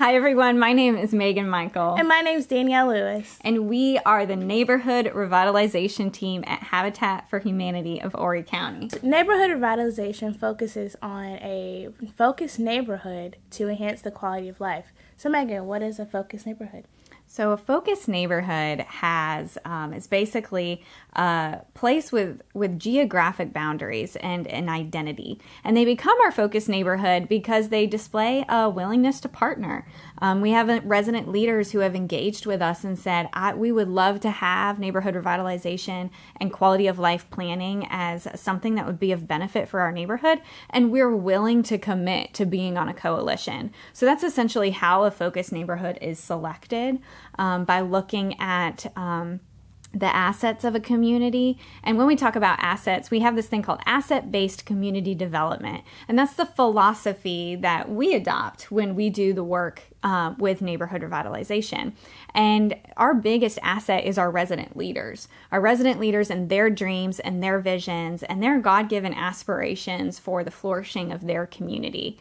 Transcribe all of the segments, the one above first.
Hi, everyone. My name is Megan Michael. And my name's Danielle Lewis. And we are the Neighborhood Revitalization Team at Habitat for Humanity of Horry County. Neighborhood Revitalization focuses on a focused neighborhood to enhance the quality of life. So, Megan, what is a focused neighborhood? So a focused neighborhood is basically a place with geographic boundaries and an identity. And they become our focused neighborhood because they display a willingness to partner. We have resident leaders who have engaged with us and said, we would love to have neighborhood revitalization and quality of life planning as something that would be of benefit for our neighborhood. And we're willing to commit to being on a coalition. So that's essentially how a focused neighborhood is selected. By looking at the assets of a community. And when we talk about assets, we have this thing called asset-based community development. And that's the philosophy that we adopt when we do the work with neighborhood revitalization. And our biggest asset is our resident leaders. Our resident leaders and their dreams and their visions and their God-given aspirations for the flourishing of their community.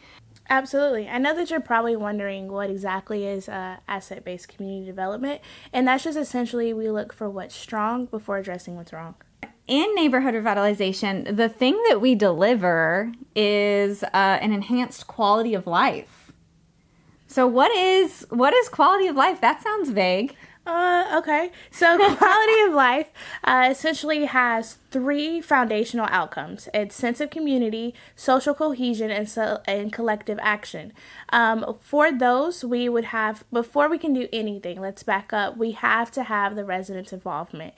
Absolutely. I know that you're probably wondering what exactly is asset-based community development, and that's just essentially we look for what's strong before addressing what's wrong. In neighborhood revitalization, the thing that we deliver is an enhanced quality of life. So what is quality of life? That sounds vague. Okay. So quality of life essentially has three foundational outcomes. It's sense of community, social cohesion, and collective action. For those, we would have, before we can do anything, let's back up, we have to have the residents' involvement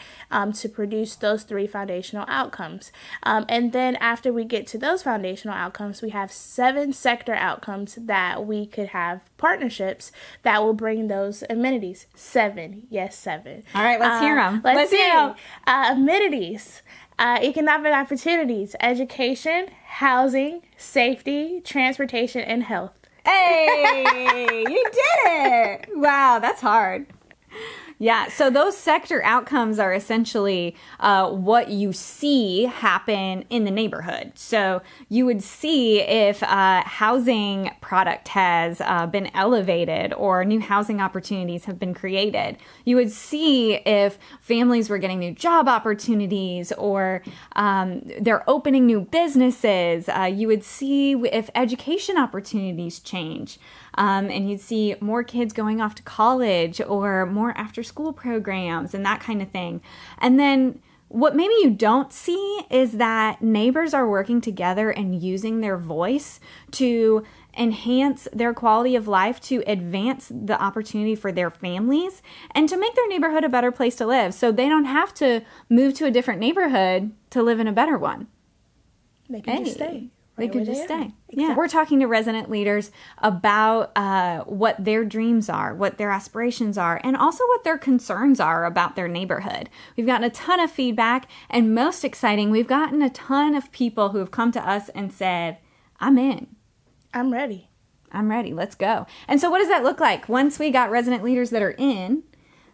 to produce those three foundational outcomes. And then after we get to those foundational outcomes, we have 7 sector outcomes that we could have partnerships that will bring those amenities. 7. Yes, 7. All right, let's hear them. Let's hear them. Amenities, economic opportunities, education, housing, safety, transportation, and health. Hey, you did it. Wow, that's hard. Yeah, so those sector outcomes are essentially what you see happen in the neighborhood. So you would see if a housing product has been elevated or new housing opportunities have been created. You would see if families were getting new job opportunities or they're opening new businesses. You would see if education opportunities change. And you'd see more kids going off to college or more after-school programs and that kind of thing. And then what maybe you don't see is that neighbors are working together and using their voice to enhance their quality of life, to advance the opportunity for their families, and to make their neighborhood a better place to live. So they don't have to move to a different neighborhood to live in a better one. They can just stay. They could just stay. Exactly. Yeah, we're talking to resident leaders about what their dreams are, what their aspirations are, and also what their concerns are about their neighborhood. We've gotten a ton of feedback, and most exciting, we've gotten a ton of people who have come to us and said, I'm in. I'm ready. I'm ready. Let's go. And so what does that look like? Once we got resident leaders that are in,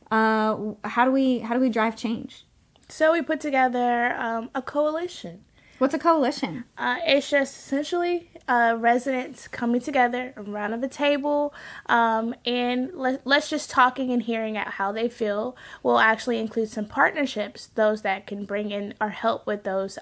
how do we drive change? So we put together a coalition. What's a coalition? It's just essentially residents coming together around the table and let's just talking and hearing out how they feel. We'll actually include some partnerships, those that can bring in or help with those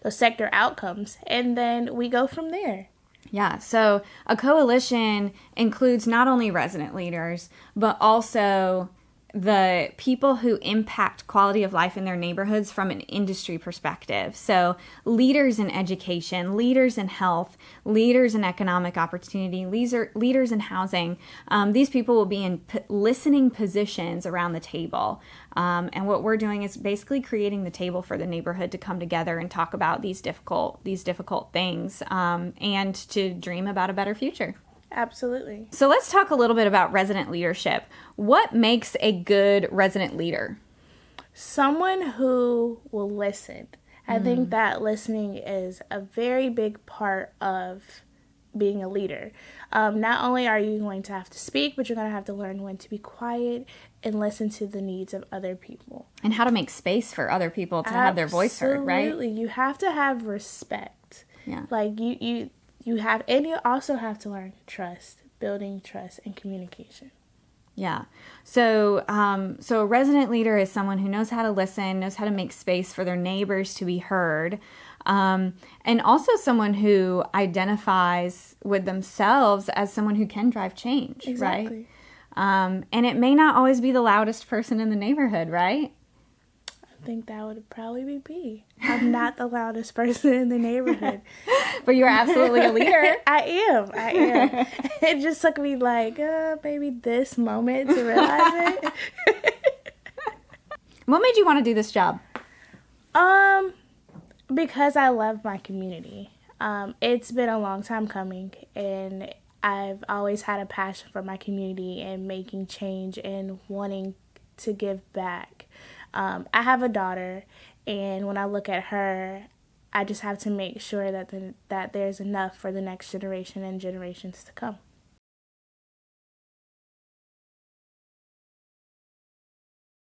sector outcomes, and then we go from there. Yeah, so a coalition includes not only resident leaders, but also the people who impact quality of life in their neighborhoods from an industry perspective. So leaders in education, leaders in health, leaders in economic opportunity, leaders in housing. These people will be in listening positions around the table. And what we're doing is basically creating the table for the neighborhood to come together and talk about these difficult things and to dream about a better future. Absolutely. So let's talk a little bit about resident leadership. What makes a good resident leader? Someone who will listen. I think that listening is a very big part of being a leader. Not only are you going to have to speak, but you're going to have to learn when to be quiet and listen to the needs of other people. And how to make space for other people to have their voice heard, right? Absolutely. You have to have respect. Yeah. Like you have, and you also have to learn to trust. building trust and communication. Yeah. So, so a resident leader is someone who knows how to listen, knows how to make space for their neighbors to be heard, and also someone who identifies with themselves as someone who can drive change, Exactly. right? And it may not always be the loudest person in the neighborhood, right? I think that would probably be me. I'm not the loudest person in the neighborhood. But you're absolutely a leader. I am. It just took me like maybe this moment to realize it. What made you want to do this job? Because I love my community. It's been a long time coming, and I've always had a passion for my community and making change and wanting to give back. I have a daughter, and when I look at her, I just have to make sure that there's enough for the next generation and generations to come.